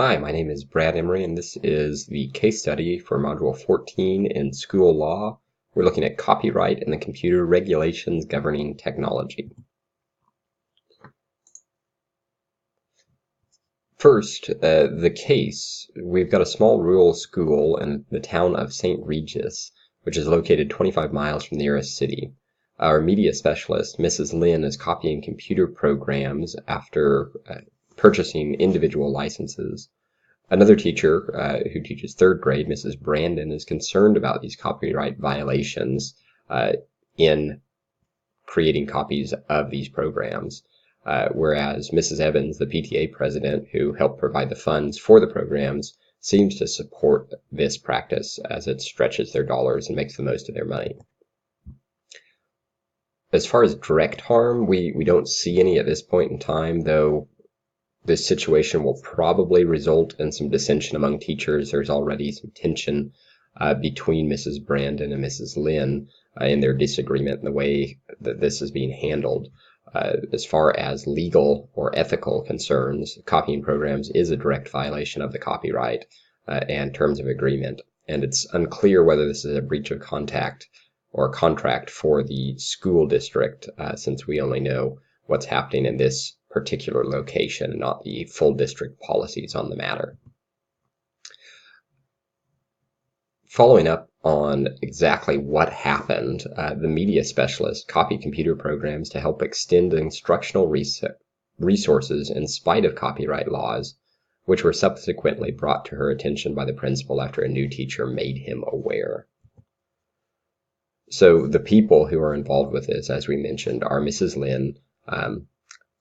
Hi, my name is Brad Emery, and this is the case study for Module 14 in School Law. We're looking at copyright and the computer regulations governing technology. First, the case. We've got a small rural school in the town of St. Regis, which is located 25 miles from the nearest city. Our media specialist, Mrs. Lynn, is copying computer programs after purchasing individual licenses. Another teacher who teaches third grade, Mrs. Brandon, is concerned about these copyright violations in creating copies of these programs, whereas Mrs. Evans, the PTA president who helped provide the funds for the programs, seems to support this practice as it stretches their dollars and makes the most of their money. As far as direct harm, we don't see any at this point in time, though this situation will probably result in some dissension among teachers. There's already some tension between Mrs. Brandon and Mrs. Lynn in their disagreement in the way that this is being handled. As far as legal or ethical concerns, copying programs is a direct violation of the copyright and terms of agreement, and it's unclear whether this is a breach of contract for the school district, since we only know what's happening in this particular location and not the full district policies on the matter. Following up on exactly what happened, the media specialist copied computer programs to help extend instructional resources in spite of copyright laws, which were subsequently brought to her attention by the principal after a new teacher made him aware. So the people who are involved with this, as we mentioned, are Mrs. Lynn,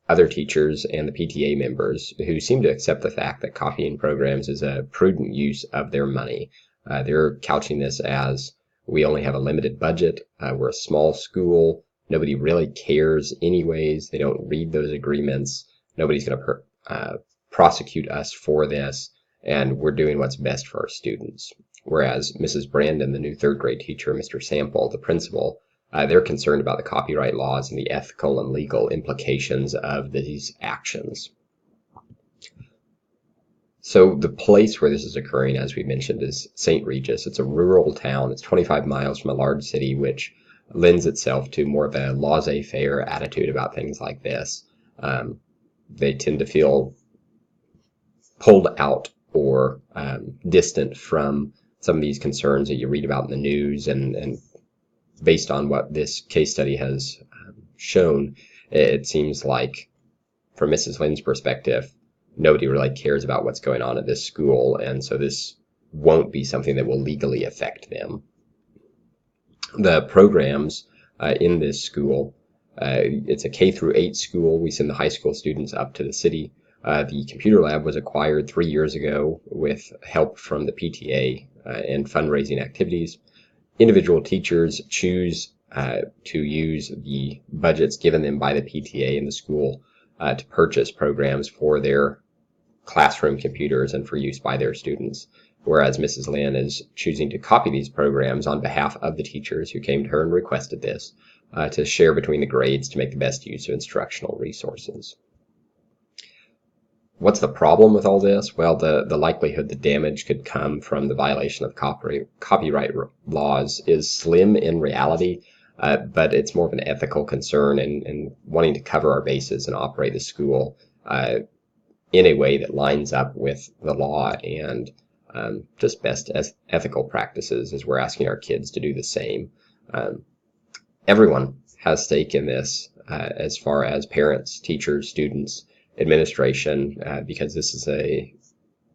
other teachers, and the PTA members, who seem to accept the fact that copying programs is a prudent use of their money. They're couching this as, we only have a limited budget, we're a small school, nobody really cares anyways, they don't read those agreements, nobody's going to prosecute us for this, and we're doing what's best for our students. Whereas Mrs. Brandon, the new third grade teacher, Mr. Sample, the principal, they're concerned about the copyright laws and the ethical and legal implications of these actions. So the place where this is occurring, as we mentioned, is St. Regis. It's a rural town. It's 25 miles from a large city, which lends itself to more of a laissez-faire attitude about things like this. They tend to feel pulled out or distant from some of these concerns that you read about in the news, and based on what this case study has shown, it seems like, from Mrs. Lynn's perspective, nobody really cares about what's going on at this school, and so this won't be something that will legally affect them. The programs in this school, it's a K through 8 school. We send the high school students up to the city. The computer lab was acquired 3 years ago with help from the PTA and fundraising activities. Individual teachers choose to use the budgets given them by the PTA in the school to purchase programs for their classroom computers and for use by their students, whereas Mrs. Lynn is choosing to copy these programs on behalf of the teachers who came to her and requested this to share between the grades to make the best use of instructional resources. What's the problem with all this? Well, the likelihood the damage could come from the violation of copyright laws is slim in reality, but it's more of an ethical concern and wanting to cover our bases and operate the school in a way that lines up with the law and just best as ethical practices, as we're asking our kids to do the same. Everyone has stake in this, as far as parents, teachers, students, administration, because this is a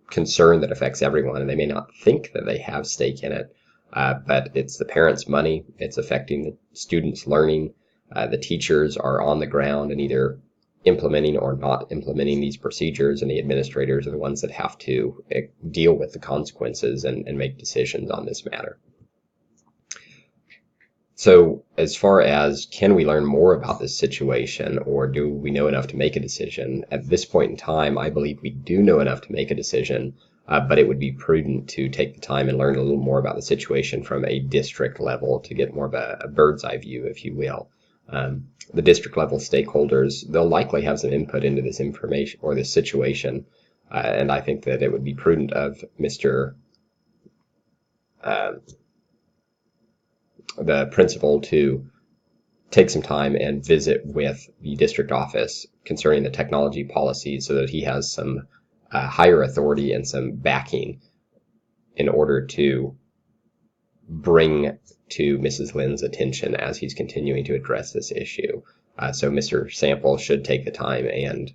concern that affects everyone, and they may not think that they have stake in it, but it's the parents' money, it's affecting the students' learning. The teachers are on the ground and either implementing or not implementing these procedures, and the administrators are the ones that have to deal with the consequences and make decisions on this matter. So as far as, can we learn more about this situation, or do we know enough to make a decision? At this point in time, I believe we do know enough to make a decision, but it would be prudent to take the time and learn a little more about the situation from a district level to get more of a bird's eye view, if you will. The district level stakeholders, they'll likely have some input into this information or this situation, And I think that it would be prudent of uh, the principal to take some time and visit with the district office concerning the technology policies so that he has some higher authority and some backing in order to bring to Mrs. Lynn's attention as he's continuing to address this issue. So Mr. Sample should take the time and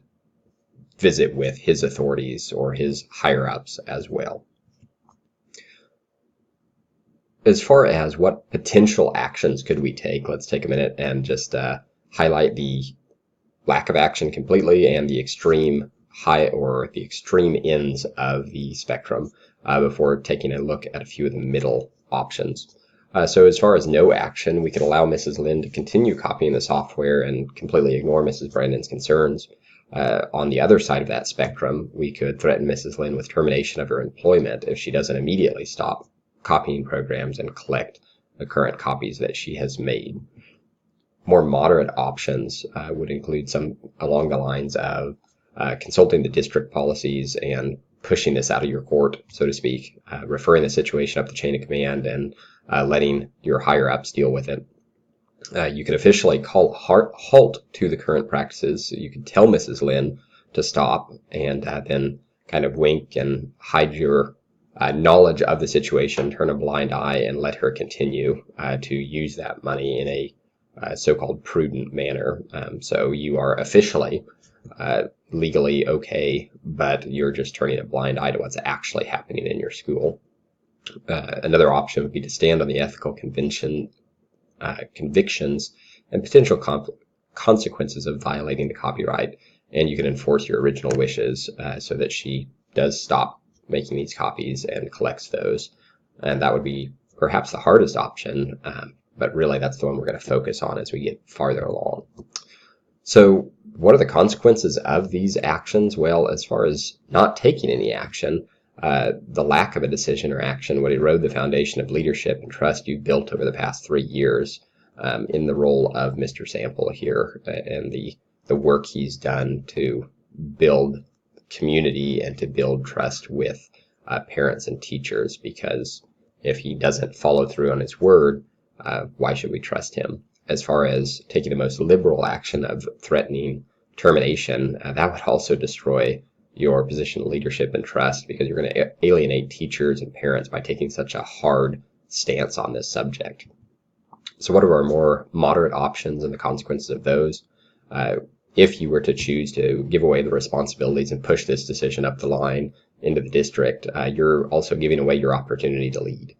visit with his authorities or his higher-ups as well. As far as what potential actions could we take, let's take a minute and just highlight the lack of action completely and the extreme high or the extreme ends of the spectrum before taking a look at a few of the middle options. So as far as no action, we could allow Mrs. Lynn to continue copying the software and completely ignore Mrs. Brandon's concerns. On the other side of that spectrum, we could threaten Mrs. Lynn with termination of her employment if she doesn't immediately stop copying programs and collect the current copies that she has made. More moderate options would include some along the lines of consulting the district policies and pushing this out of your court, so to speak, referring the situation up the chain of command and letting your higher-ups deal with it. You could officially call halt to the current practices. You could tell Mrs. Lynn to stop and then kind of wink and hide your knowledge of the situation, turn a blind eye, and let her continue to use that money in a so-called prudent manner. So you are officially legally okay, but you're just turning a blind eye to what's actually happening in your school. Another option would be to stand on the ethical convictions and potential consequences of violating the copyright, and you can enforce your original wishes so that she does stop making these copies and collects those. And that would be perhaps the hardest option, but really that's the one we're going to focus on as we get farther along. So what are the consequences of these actions? Well, as far as not taking any action, the lack of a decision or action would erode the foundation of leadership and trust you built over the past 3 years in the role of Mr. Sample here and the work he's done to build community and to build trust with parents and teachers, because if he doesn't follow through on his word, why should we trust him? As far as taking the most liberal action of threatening termination, that would also destroy your position of leadership and trust, because you're going to alienate teachers and parents by taking such a hard stance on this subject. So what are our more moderate options and the consequences of those? If you were to choose to give away the responsibilities and push this decision up the line into the district, you're also giving away your opportunity to lead.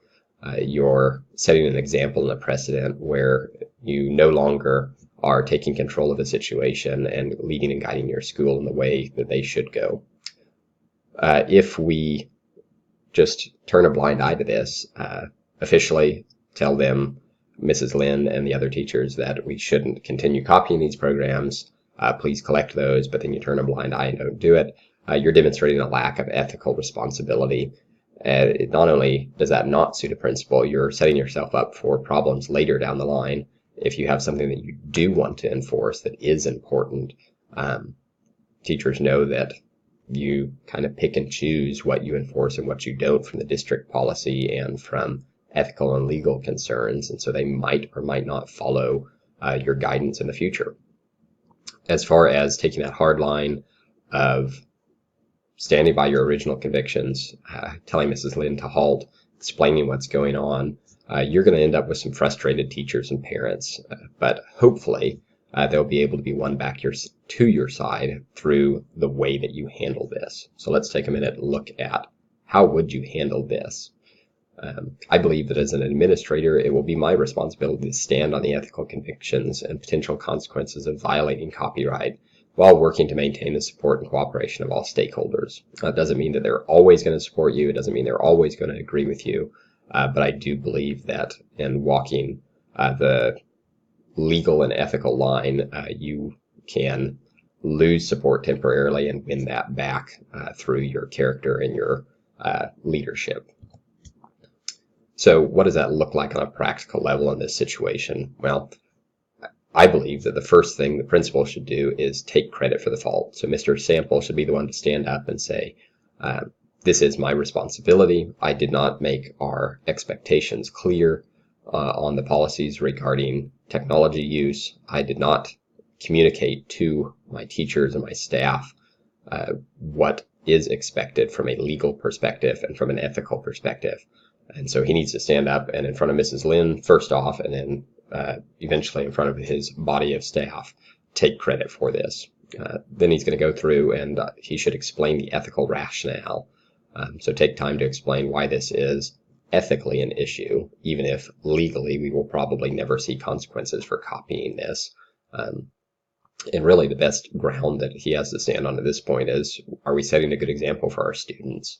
You're setting an example and a precedent where you no longer are taking control of the situation and leading and guiding your school in the way that they should go. If we just turn a blind eye to this, officially tell them, Mrs. Lynn and the other teachers, that we shouldn't continue copying these programs, please collect those, but then you turn a blind eye and don't do it, you're demonstrating a lack of ethical responsibility. Not only does that not suit a principal, you're setting yourself up for problems later down the line if you have something that you do want to enforce that is important. Teachers know that you kind of pick and choose what you enforce and what you don't from the district policy and from ethical and legal concerns, and so they might or might not follow your guidance in the future. As far as taking that hard line of standing by your original convictions, telling Mrs. Lynn to halt, explaining what's going on, you're going to end up with some frustrated teachers and parents, but hopefully they'll be able to be won back to your side through the way that you handle this. So let's take a minute and look at how would you handle this. I believe that as an administrator, it will be my responsibility to stand on the ethical convictions and potential consequences of violating copyright while working to maintain the support and cooperation of all stakeholders. That doesn't mean that they're always going to support you. It doesn't mean they're always going to agree with you. But I do believe that in walking the legal and ethical line, you can lose support temporarily and win that back through your character and your leadership. So what does that look like on a practical level in this situation? Well, I believe that the first thing the principal should do is take credit for the fault. So Mr. Sample should be the one to stand up and say, This is my responsibility. I did not make our expectations clear on the policies regarding technology use. I did not communicate to my teachers and my staff what is expected from a legal perspective and from an ethical perspective. And so he needs to stand up and in front of Mrs. Lynn first off, and then eventually in front of his body of staff, take credit for this. Then he's going to go through and he should explain the ethical rationale. So take time to explain why this is ethically an issue, even if legally we will probably never see consequences for copying this. And really the best ground that he has to stand on at this point is, are we setting a good example for our students?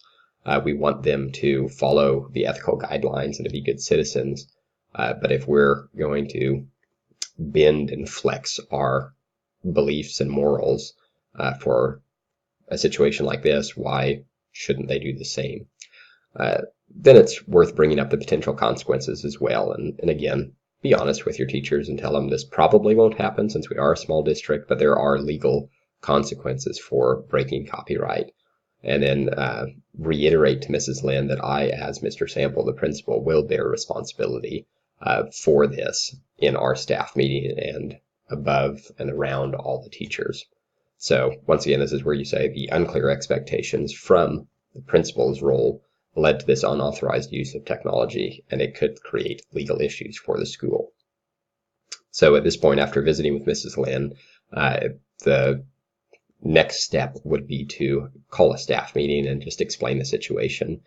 We want them to follow the ethical guidelines and to be good citizens. But if we're going to bend and flex our beliefs and morals for a situation like this, why shouldn't they do the same? Then it's worth bringing up the potential consequences as well. And again, be honest with your teachers and tell them this probably won't happen since we are a small district, but there are legal consequences for breaking copyright. And then reiterate to Mrs. Lynn that I, as Mr. Sample, the principal, will bear responsibility for this in our staff meeting and above and around all the teachers. So once again, this is where you say the unclear expectations from the principal's role led to this unauthorized use of technology, and it could create legal issues for the school. So at this point, after visiting with Mrs. Lynn, the next step would be to call a staff meeting and just explain the situation.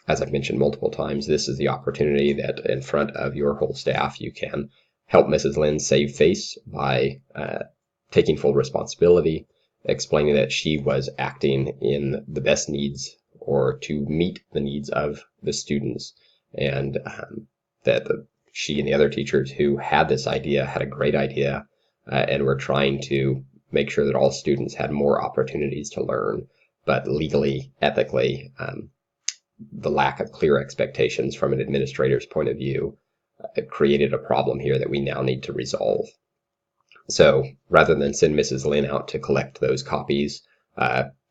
As I've mentioned multiple times, this is the opportunity that in front of your whole staff, you can help Mrs. Lynn save face by taking full responsibility, explaining that she was acting in the best needs or to meet the needs of the students, and that she and the other teachers who had this idea had a great idea and were trying to make sure that all students had more opportunities to learn, but legally, ethically, the lack of clear expectations from an administrator's point of view created a problem here that we now need to resolve. So rather than send Mrs. Lynn out to collect those copies,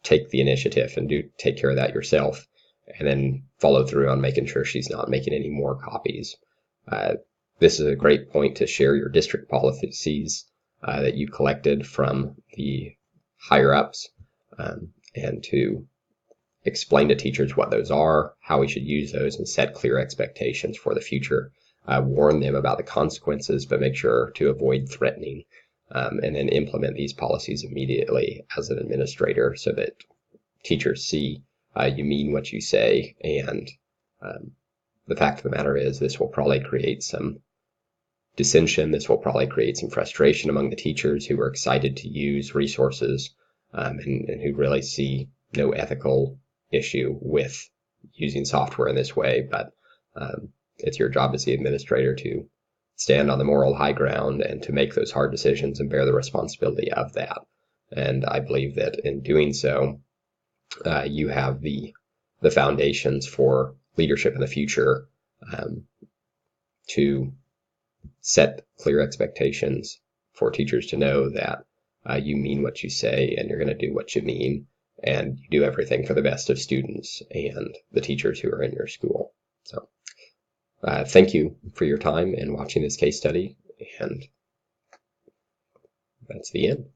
take the initiative and take care of that yourself, and then follow through on making sure she's not making any more copies. This is a great point to share your district policies that you collected from the higher ups, and to explain to teachers what those are, how we should use those, and set clear expectations for the future. Warn them about the consequences, but make sure to avoid threatening, and then implement these policies immediately as an administrator so that teachers see you mean what you say. And the fact of the matter is, this will probably create some dissension. This will probably create some frustration among the teachers who are excited to use resources and who really see no ethical issue with using software in this way. But it's your job as the administrator to stand on the moral high ground and to make those hard decisions and bear the responsibility of that. And I believe that in doing so, you have the foundations for leadership in the future to set clear expectations for teachers to know that you mean what you say and you're going to do what you mean, and you do everything for the best of students and the teachers who are in your school. So thank you for your time and watching this case study, and that's the end.